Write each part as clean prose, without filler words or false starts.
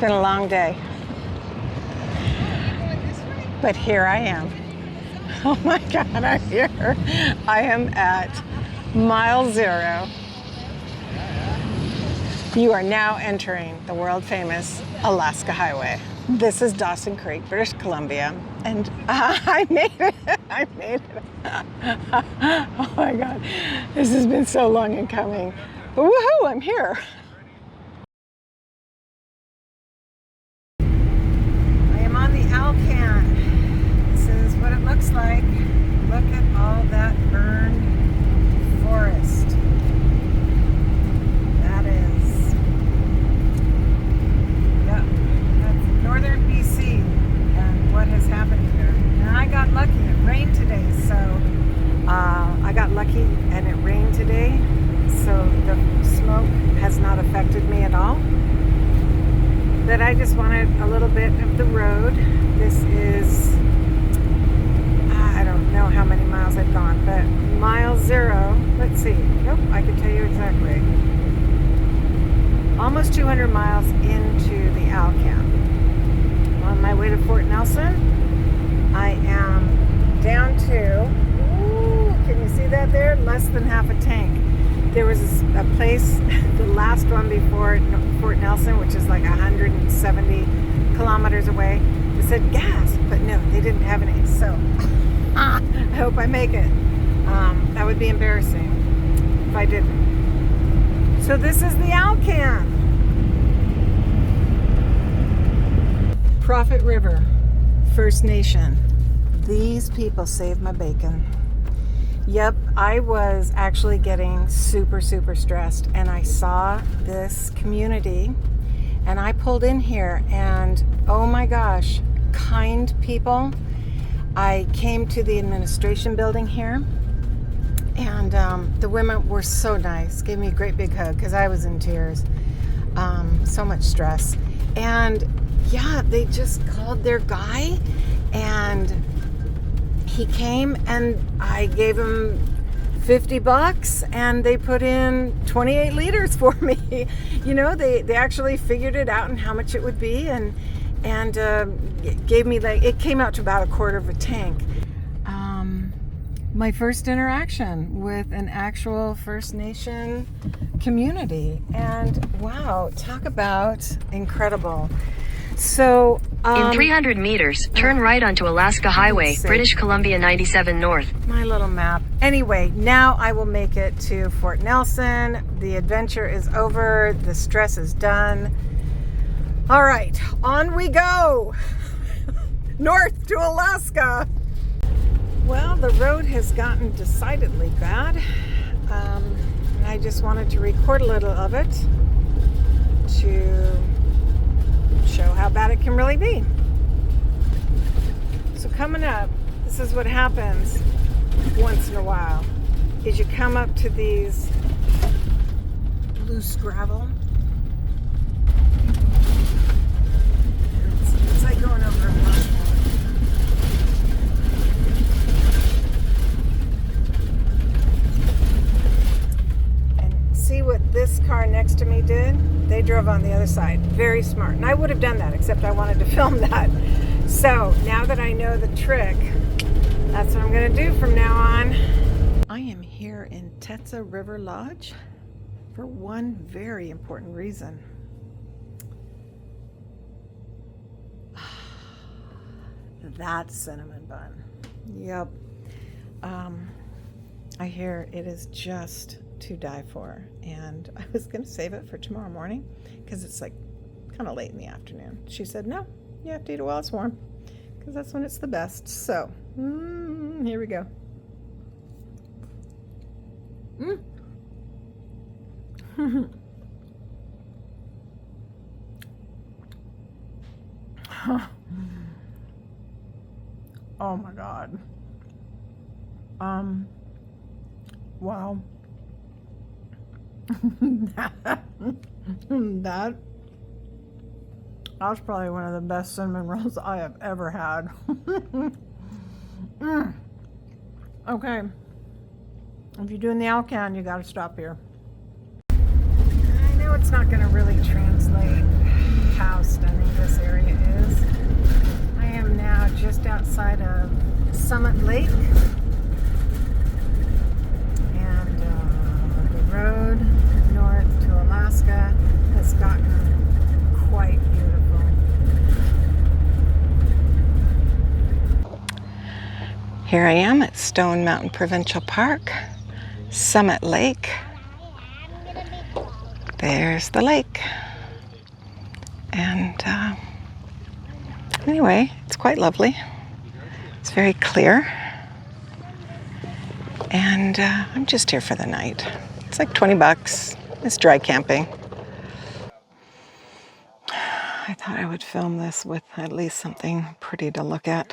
been a long day. But here I am. Oh my God, I'm here. I am at mile 0. You are now entering the world famous Alaska Highway. This is Dawson Creek, British Columbia, and I made it. I made it. Oh my God, this has been so long in coming. But woohoo, I'm here. I am on the Alcan. This is what it looks like. Look at all that burned forest. That is, yeah, that's northern BC and what has happened here. And I got lucky, it rained today, so I got lucky and it rained today, so the smoke has not affected me at all. But I just wanted a little bit of the road. This is, I don't know how many miles I've gone, but mile 0, let's see, nope, I can tell you exactly. Almost 200 miles into the Alcan. On my way to Fort Nelson, I am down to, ooh, can you see that there? Less than half a tank. There was a place, the last one before Fort Nelson, which is like 170 kilometers away, that said gas, but no, they didn't have any, so I hope I make it. That would be embarrassing if I didn't. So this is the Alcan. Prophet River, First Nation. These people saved my bacon. Yep, I was actually getting super stressed, and I saw this community and I pulled in here, and oh my gosh, kind people. I came to the administration building here, and the women were so nice, gave me a great big hug because I was in tears. So much stress. And yeah, they just called their guy, and he came, and I gave him $50, and they put in 28 liters for me. You know, they actually figured it out and how much it would be, and gave me, like, it came out to about a quarter of a tank. My first interaction with an actual First Nation community, and wow, talk about incredible. So in 300 meters, turn right onto Alaska Highway, British Columbia 97 North. My little map. Anyway, now I will make it to Fort Nelson. The adventure is over. The stress is done. All right, on we go. North to Alaska. Well, the road has gotten decidedly bad. And I just wanted to record a little of it to show how bad it can really be. So coming up, this is what happens once in a while, is you come up to these loose gravel. It's like going over a marshmallow. And see what this car next to me did? They drove on the other side. Very smart. And I would have done that, except I wanted to film that. So now that I know the trick, that's what I'm going to do from now on. I am here in Tetsa River Lodge for one very important reason. That cinnamon bun. Yep. I hear it is just to die for, and I was going to save it for tomorrow morning because it's like kind of late in the afternoon. She said, no, you have to eat it while it's warm because that's when it's the best. So here we go. Oh my God. Wow. That's probably one of the best cinnamon rolls I have ever had. Okay. If you're doing the Alcan, you got to stop here. I know it's not going to really translate how stunning this area is. I am now just outside of Summit Lake, and the road north to Alaska has gotten quite beautiful. Here I am at Stone Mountain Provincial Park, Summit Lake. There's the lake. And anyway, it's quite lovely. It's very clear. And I'm just here for the night. It's like $20. It's dry camping. I thought I would film this with at least something pretty to look at.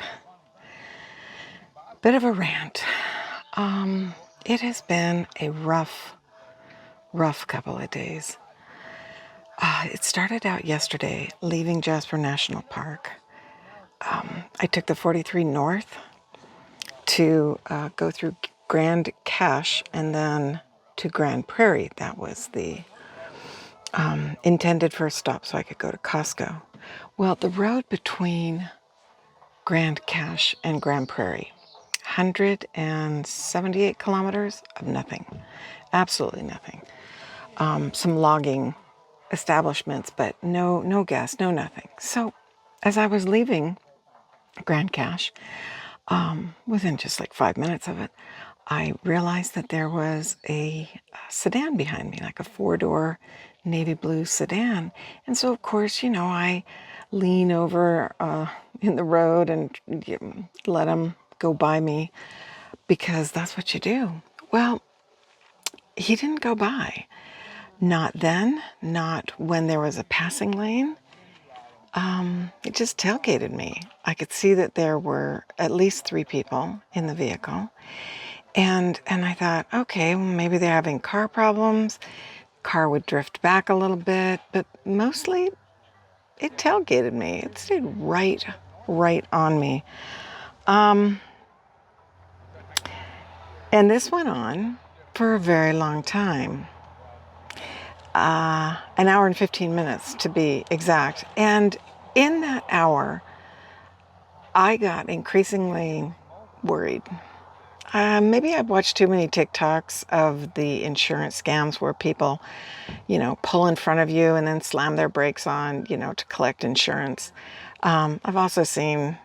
Bit of a rant. It has been a rough couple of days. It started out yesterday, leaving Jasper National Park. I took the 43 north to go through Grande Cache and then to Grande Prairie. That was the intended first stop so I could go to Costco. Well, the road between Grande Cache and Grande Prairie, 178 kilometers of nothing. Absolutely nothing. Some logging establishments, but no gas, no nothing. So as I was leaving Grande Cache, within just like 5 minutes of it, I realized that there was a sedan behind me, like a 4-door navy blue sedan. And so, of course, I lean over in the road and let him go by me, because that's what you do. Well, he didn't go by. Not then, not when there was a passing lane. It just tailgated me. I could see that there were at least 3 people in the vehicle. And I thought, okay, well, maybe they're having car problems. Car would drift back a little bit, but mostly it tailgated me. It stayed right on me. And this went on for a very long time. An hour and 15 minutes to be exact. And in that hour, I got increasingly worried. Maybe I've watched too many TikToks of the insurance scams where people, pull in front of you and then slam their brakes on, to collect insurance. I've also seen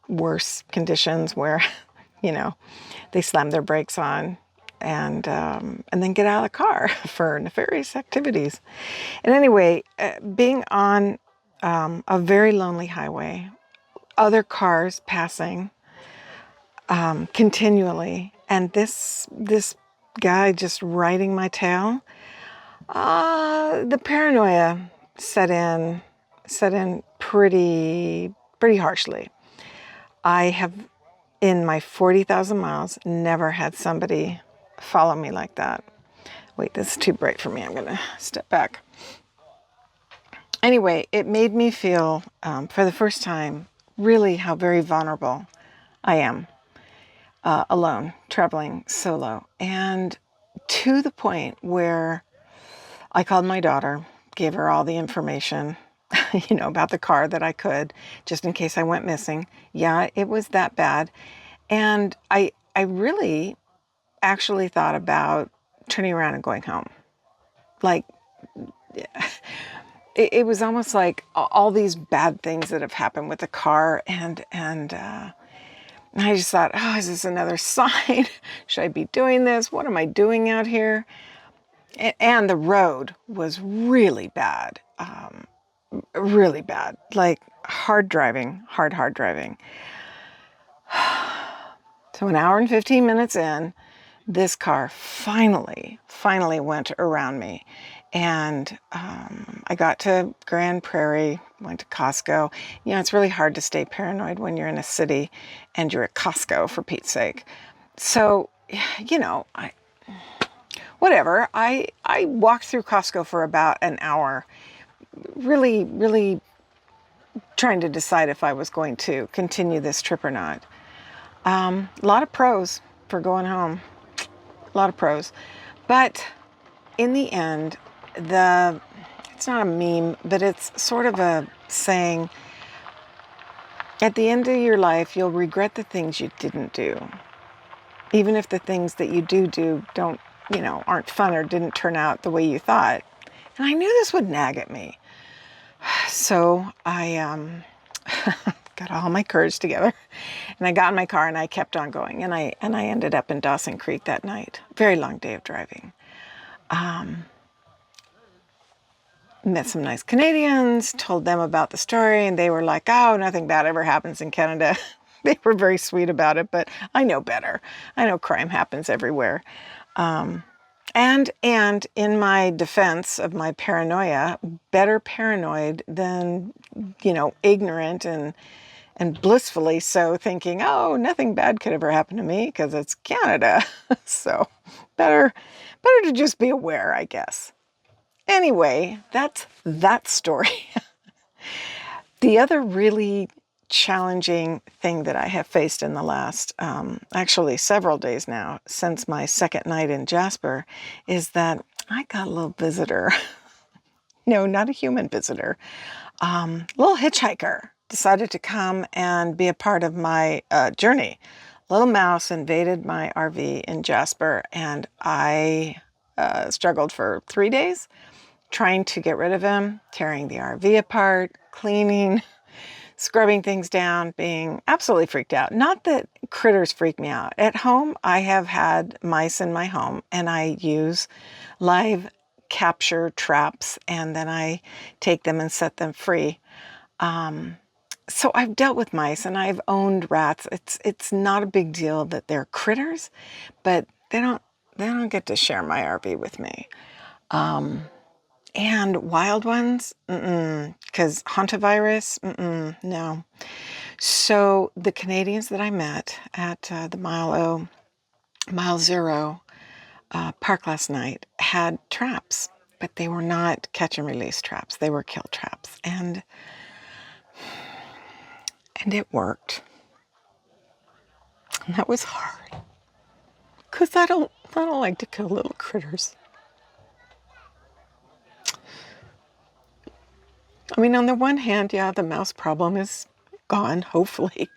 worse conditions where, they slam their brakes on and then get out of the car for nefarious activities. And anyway, being on a very lonely highway, other cars passing continually, and this guy just riding my tail, the paranoia set in pretty harshly. I have, in my 40,000 miles, never had somebody follow me like that. Wait, this is too bright for me. I'm going to step back. Anyway, it made me feel, for the first time, really how very vulnerable I am, alone, traveling solo. And to the point where I called my daughter, gave her all the information, about the car that I could, just in case I went missing. Yeah, it was that bad. And I really actually thought about turning around and going home. Like, it was almost like all these bad things that have happened with the car, and I just thought, oh, is this another sign? Should I be doing this? What am I doing out here? And the road was really bad, like hard driving. So an hour and 15 minutes in, this car finally went around me. And I got to Grande Prairie, went to Costco. It's really hard to stay paranoid when you're in a city and you're at Costco, for Pete's sake. So, whatever. I walked through Costco for about an hour, really trying to decide if I was going to continue this trip or not. A lot of pros for going home. A lot of pros. But in the end, it's it's not a meme, but it's sort of a saying, at the end of your life, you'll regret the things you didn't do. Even if the things that you do don't, aren't fun or didn't turn out the way you thought. And I knew this would nag at me. So I got all my courage together and I got in my car and I kept on going. And I ended up in Dawson Creek that night. Very long day of driving. Met some nice Canadians, told them about the story, and they were like, oh, nothing bad ever happens in Canada. They were very sweet about it, but I know better. I know crime happens everywhere. And in my defense of my paranoia, better paranoid than, ignorant and blissfully so, thinking, oh, nothing bad could ever happen to me because it's Canada. So better to just be aware, I guess. Anyway, that's that story. The other really challenging thing that I have faced in the last, actually several days now, since my second night in Jasper, is that I got a little visitor. No, not a human visitor. Little hitchhiker decided to come and be a part of my journey. Little mouse invaded my RV in Jasper, and I struggled for 3 days trying to get rid of him, tearing the RV apart, cleaning, scrubbing things down, being absolutely freaked out. Not that critters freak me out. At home, I have had mice in my home, and I use live capture traps, and then I take them and set them free. So I've dealt with mice, and I've owned rats. It's not a big deal that they're critters, but they don't get to share my RV with me. And wild ones, because hantavirus, no. So the Canadians that I met at the Mile Zero park last night had traps, but they were not catch and release traps. They were kill traps, and it worked. And that was hard, because I don't like to kill little critters. I mean, on the one hand, yeah, the mouse problem is gone, hopefully.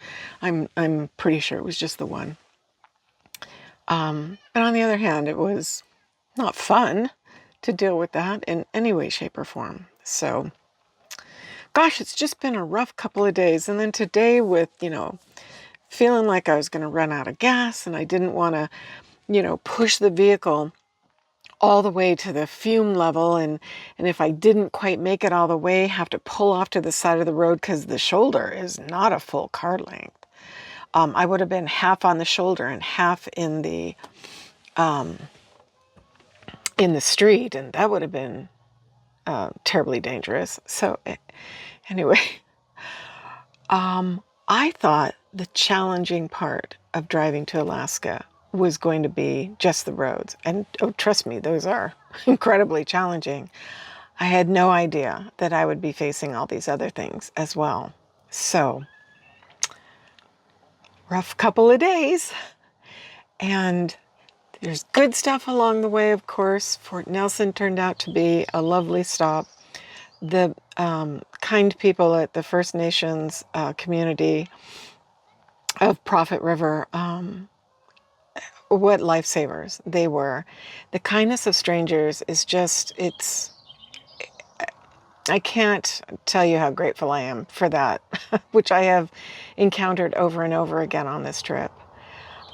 I'm pretty sure it was just the one. But on the other hand, it was not fun to deal with that in any way, shape, or form. So, gosh, it's just been a rough couple of days. And then today with, feeling like I was going to run out of gas and I didn't want to, push the vehicle all the way to the fume level, and if I didn't quite make it all the way, have to pull off to the side of the road because the shoulder is not a full car length. I would have been half on the shoulder and half in the street, and that would have been terribly dangerous. So anyway, I thought the challenging part of driving to Alaska was going to be just the roads. And oh, trust me, those are incredibly challenging. I had no idea that I would be facing all these other things as well. So, rough couple of days. And there's good stuff along the way, of course. Fort Nelson turned out to be a lovely stop. The kind people at the First Nations community of Prophet River, what lifesavers they were. The kindness of strangers is just, I can't tell you how grateful I am for that, which I have encountered over and over again on this trip.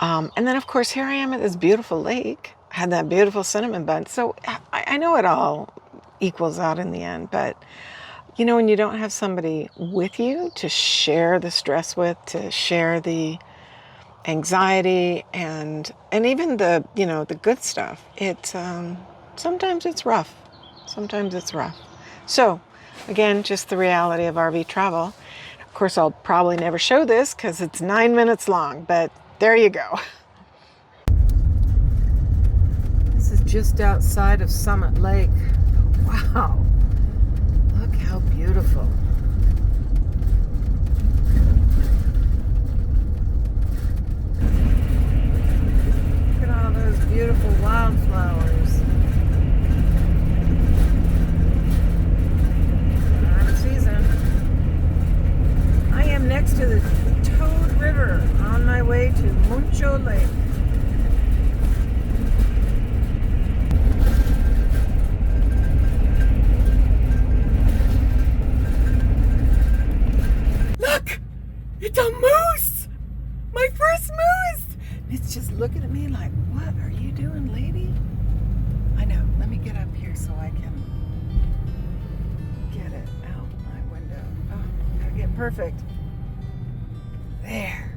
And then, of course, here I am at this beautiful lake. I had that beautiful cinnamon bun. So I know it all equals out in the end, but when you don't have somebody with you to share the stress with, to share the anxiety and even the the good stuff, sometimes it's rough. So again, just the reality of RV travel. Of course, I'll probably never show this because it's 9 minutes long, but there you go. This is just outside of Summit Lake. Wow, look how beautiful. Those beautiful wildflowers. perfect. There.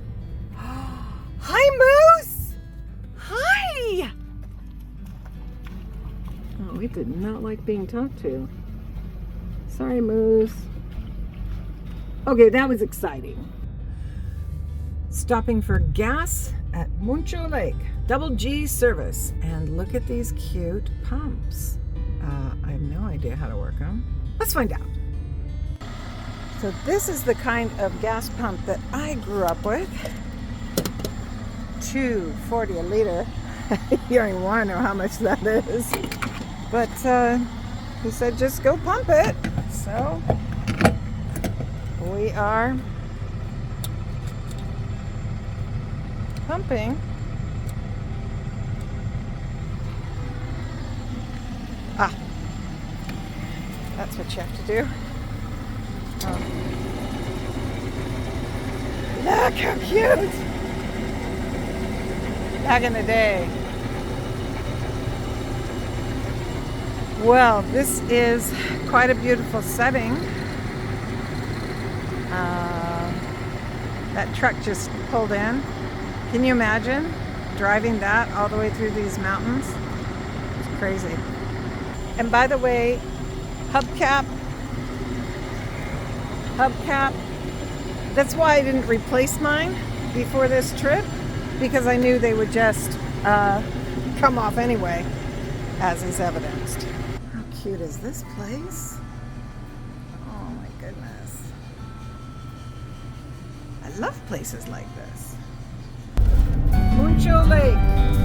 Hi, Moose! Hi! Oh, we did not like being talked to. Sorry, Moose. Okay, that was exciting. Stopping for gas at Muncho Lake. Double G service. And look at these cute pumps. I have no idea how to work them. Let's find out. So this is the kind of gas pump that I grew up with. $2.40 a liter. You don't even want to know how much that is. But he said just go pump it. So we are pumping. That's what you have to do. Look how cute! Back in the day. Well, this is quite a beautiful setting. That truck just pulled in. Can you imagine driving that all the way through these mountains? It's crazy. And by the way, hubcap. That's why I didn't replace mine before this trip, because I knew they would just come off anyway, as is evidenced. How cute is this place? Oh my goodness. I love places like this. Muncho Lake.